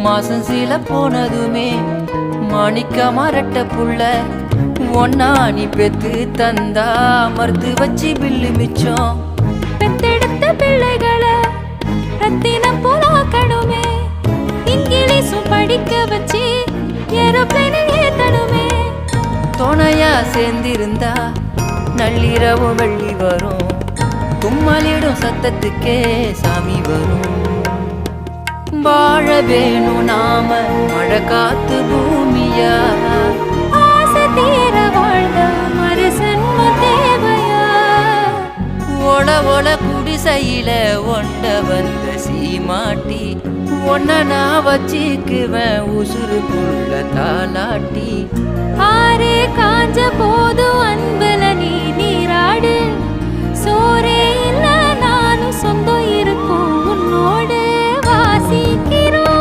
மாசம் சீல போனதுமே மாணிக்க மரட்ட புள்ள ஒன்னா நீ பெத்து தந்தா மறுத்து வச்சு பில்லு மிச்சம். பெத்தெடுத்த பிள்ளைகளை ரத்தினம் போலாக்கணுமே, இங்கிலீஷும் படிக்க வச்சு ஏரோப்ளேனில் ஏத்தணுமே. துணையா சேர்ந்திருந்தா நள்ளிரவு வெள்ளி வரும், கும்மலிடும் சத்தத்துக்கே சாமி வரும். வாழ வேணும் நாம மழை காத்து பூமியா, ஆசை தீர வாழ்ந்த மறுசன்ம தேவையா. ஒல ஒல குடிசையில ஒண்ட வந்த சீமாட்டி ஒன்ன நான் வச்சிக்குவேன் உசுருக்குள்ள தாலாட்டி. ஆரே காஞ்ச போது அன்புல நீ நீராடு, சோரே இல்ல நானும் சொந்தம் இருக்கும் உன்னோடு.